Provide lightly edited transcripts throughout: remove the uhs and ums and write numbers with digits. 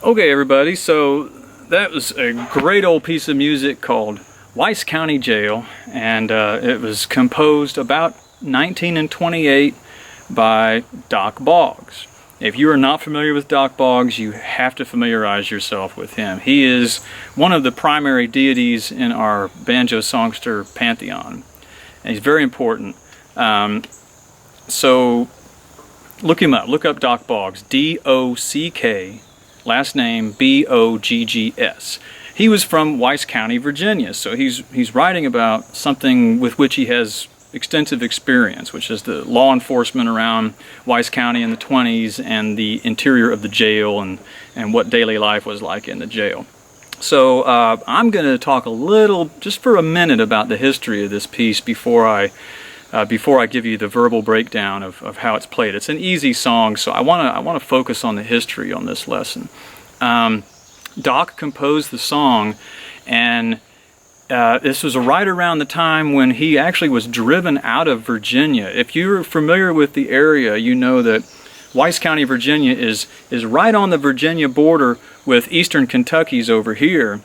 Okay, everybody, so that was a great old piece of music called Weiss County Jail, and it was composed about 1928 by Dock Boggs. If you are not familiar with Dock Boggs, you have to familiarize yourself with him. He is one of the primary deities in our banjo songster pantheon, and he's very important. So look him up. Look up Dock Boggs, D-O-C-K, last name B-O-G-G-S. He was from Weiss County, Virginia, so he's writing about something with which he has extensive experience, which is the law enforcement around Weiss County in the 20s and the interior of the jail and what daily life was like in the jail. So I'm going to talk a little, just for a minute, about the history of this piece before I give you the verbal breakdown of how it's played. It's an easy song, so I want to focus on the history on this lesson. Dock composed the song, and this was right around the time when he actually was driven out of Virginia. If you're familiar with the area, you know that Weiss County, Virginia is right on the Virginia border with eastern Kentucky's over here.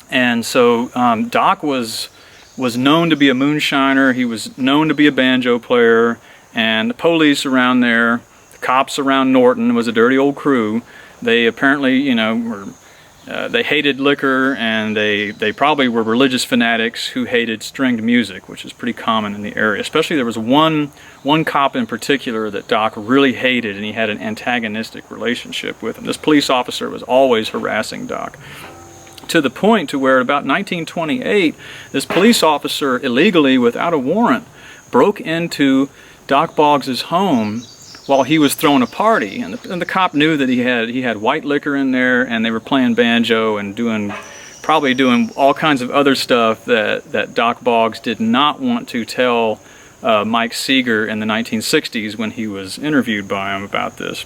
And so Dock was known to be a moonshiner. He was known to be a banjo player, and the police around there, the cops around Norton, was a dirty old crew. They apparently, you know, they hated liquor, and they probably were religious fanatics who hated stringed music, which is pretty common in the area. Especially there was one cop in particular that Dock really hated, and he had an antagonistic relationship with him. This police officer was always harassing Dock, to the point to where about 1928, this police officer illegally, without a warrant, broke into Dock Boggs' home while he was throwing a party, and the cop knew that he had white liquor in there, and they were playing banjo and probably doing all kinds of other stuff that Dock Boggs did not want to tell Mike Seeger in the 1960s when he was interviewed by him about this.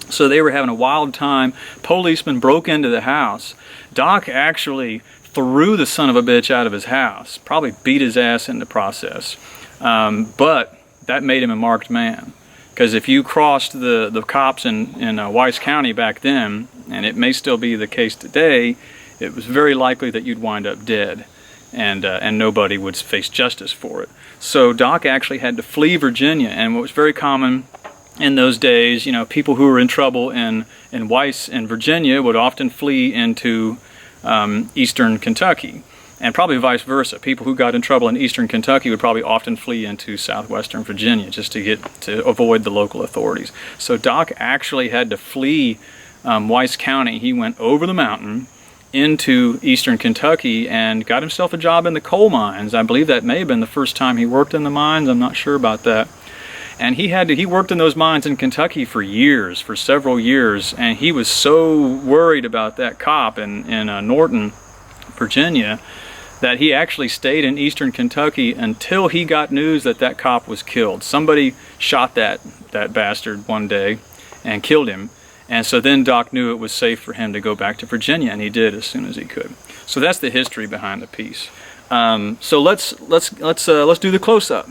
So they were having a wild time. Policemen broke into the house. Dock actually threw the son of a bitch out of his house, probably beat his ass in the process. But that made him a marked man. Because if you crossed the cops in Weiss County back then, and it may still be the case today, it was very likely that you'd wind up dead, and nobody would face justice for it. So Dock actually had to flee Virginia, and what was very common in those days, you know, people who were in trouble in Weiss and Virginia would often flee into eastern Kentucky, and probably vice versa. People who got in trouble in eastern Kentucky would probably often flee into southwestern Virginia just to avoid the local authorities. So Dock actually had to flee Weiss County. He went over the mountain into eastern Kentucky and got himself a job in the coal mines. I believe that may have been the first time he worked in the mines. I'm not sure about that. And he worked in those mines in Kentucky for several years, and he was so worried about that cop in Norton, Virginia, that he actually stayed in eastern Kentucky until he got news that cop was killed. Somebody shot that bastard one day and killed him, and so then Dock knew it was safe for him to go back to Virginia, and he did as soon as he could. So that's the history behind the piece. So let's do the close-up.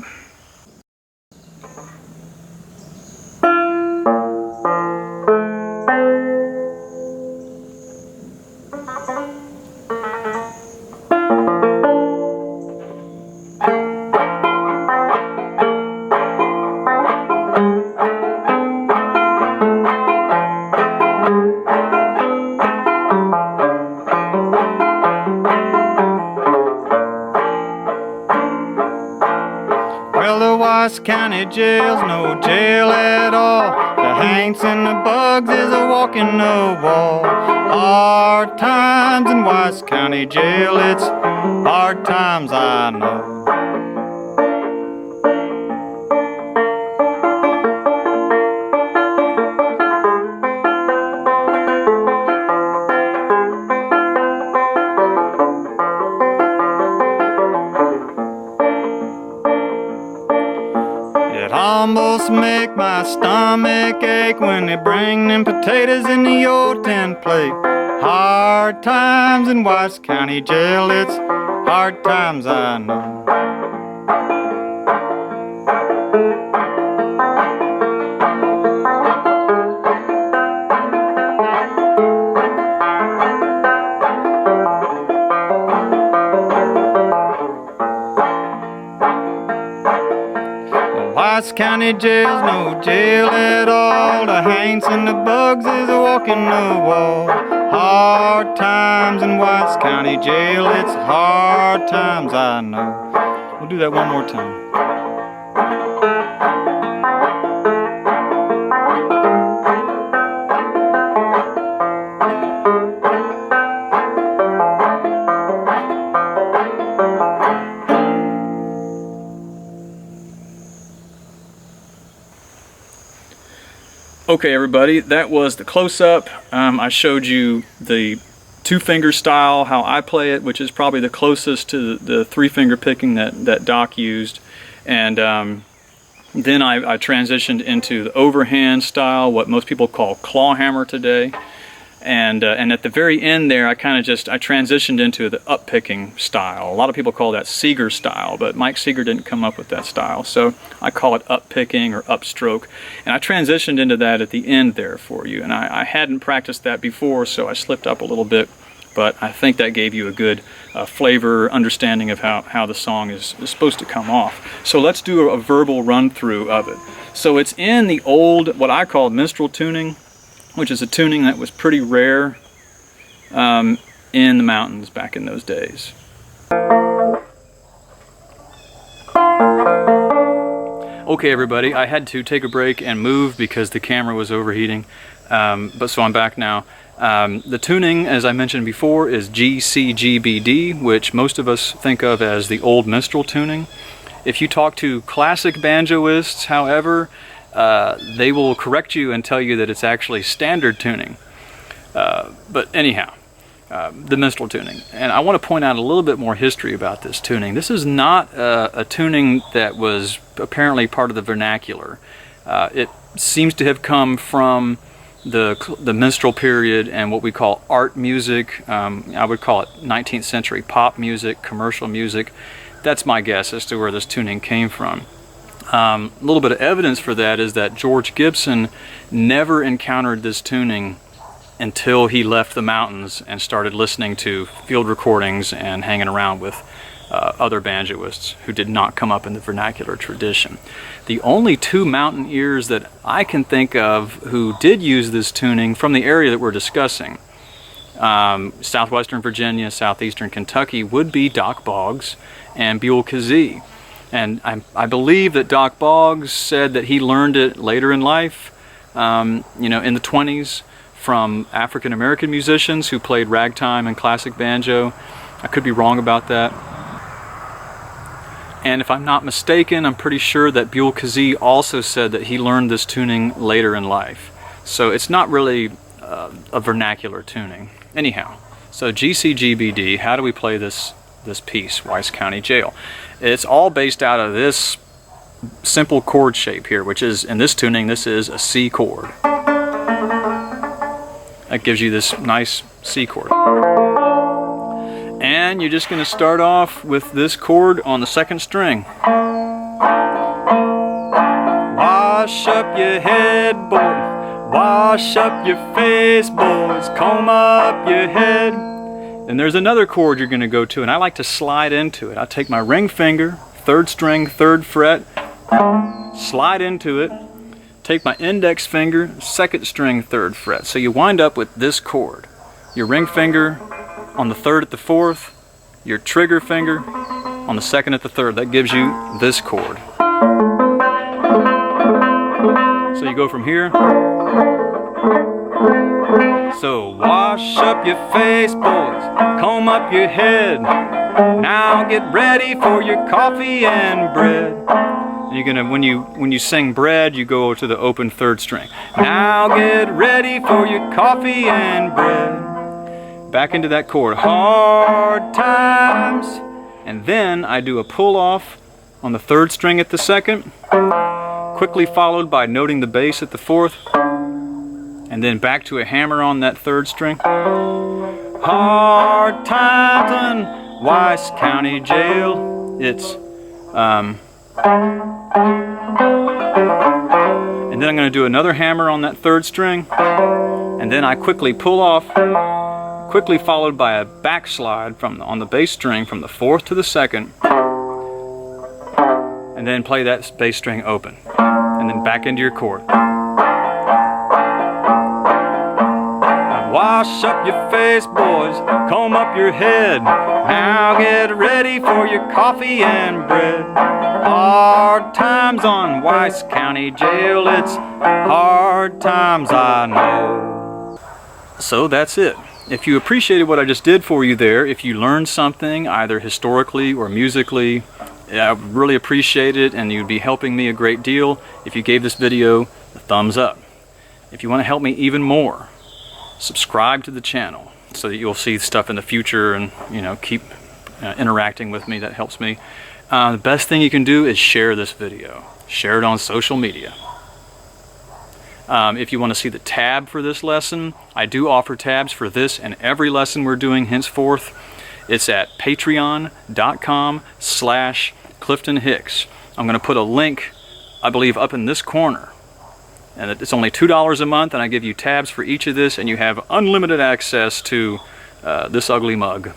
County jail's no jail at all. The Hanks and the Bugs is a walking the wall. Hard times in Weiss County jail, it's hard times I know. Almost make my stomach ache when they bring them potatoes in the old tin plate. Hard times in Weiss County jail, it's hard times I know. County jail's no jail at all. The Haints and the Bugs is a walking the wall. Hard times in Wise County jail, it's hard times, I know. We'll do that one more time. Okay, everybody, that was the close-up. I showed you the two-finger style, how I play it, which is probably the closest to the three-finger picking that Doc used. And then I transitioned into the overhand style, what most people call claw hammer today. And at the very end there, I transitioned into the up-picking style. A lot of people call that Seeger style, but Mike Seeger didn't come up with that style. So I call it up-picking or upstroke. And I transitioned into that at the end there for you. And I hadn't practiced that before, so I slipped up a little bit. But I think that gave you a good flavor, understanding of how the song is supposed to come off. So let's do a verbal run-through of it. So it's in the old, what I call minstrel tuning, which is a tuning that was pretty rare in the mountains back in those days. Okay, everybody, I had to take a break and move because the camera was overheating, but so I'm back now. The tuning, as I mentioned before, is GCGBD, which most of us think of as the old minstrel tuning. If you talk to classic banjoists, however, they will correct you and tell you that it's actually standard tuning. But anyhow, the minstrel tuning. And I want to point out a little bit more history about this tuning. This is not a tuning that was apparently part of the vernacular. It seems to have come from the minstrel period and what we call art music. I would call it 19th century pop music, commercial music. That's my guess as to where this tuning came from. A little bit of evidence for that is that George Gibson never encountered this tuning until he left the mountains and started listening to field recordings and hanging around with other banjoists who did not come up in the vernacular tradition. The only two mountain ears that I can think of who did use this tuning from the area that we're discussing, southwestern Virginia, southeastern Kentucky, would be Dock Boggs and Buell Kazee. And I believe that Dock Boggs said that he learned it later in life, in the 20s, from African American musicians who played ragtime and classic banjo. I could be wrong about that. And if I'm not mistaken, I'm pretty sure that Buell Kazee also said that he learned this tuning later in life. So it's not really a vernacular tuning. Anyhow, so GCGBD, how do we play this piece, Wise County Jail? It's all based out of this simple chord shape here, which is, in this tuning, this is a C chord. That gives you this nice C chord. And you're just going to start off with this chord on the second string. Wash up your head, boy. Wash up your face, boys. Comb up your head. And there's another chord you're going to go to, and I like to slide into it. I take my ring finger, third string, third fret, slide into it, take my index finger, second string, third fret. So you wind up with this chord. Your ring finger on the third at the fourth, your trigger finger on the second at the third. That gives you this chord. So you go from here. So wash up your face, boys, comb up your head. Now get ready for your coffee and bread. And you're gonna, when you sing bread, you go to the open third string. Now get ready for your coffee and bread. Back into that chord, hard times. And then I do a pull off on the third string at the second, quickly followed by noting the bass at the fourth, and then back to a hammer on that third string. Hard times in Wise County Jail. It's and then I'm going to do another hammer on that third string, and then I quickly pull off, quickly followed by a backslide on the bass string from the fourth to the second, and then play that bass string open. and then back into your court. Wash up your face, boys, comb up your head. Now get ready for your coffee and bread. Hard times on Weiss County Jail, it's hard times, I know. So that's it. If you appreciated what I just did for you there, if you learned something either historically or musically, I would really appreciate it, and you'd be helping me a great deal if you gave this video a thumbs up. If you want to help me even more, subscribe to the channel so that you'll see stuff in the future and, you know, keep interacting with me. That helps me. The best thing you can do is share this video. Share it on social media. If you want to see the tab for this lesson, I do offer tabs for this and every lesson we're doing henceforth. It's at patreon.com/Clifton Hicks. I'm going to put a link, I believe, up in this corner. And it's only $2 a month, and I give you tabs for each of this, and you have unlimited access to this ugly mug.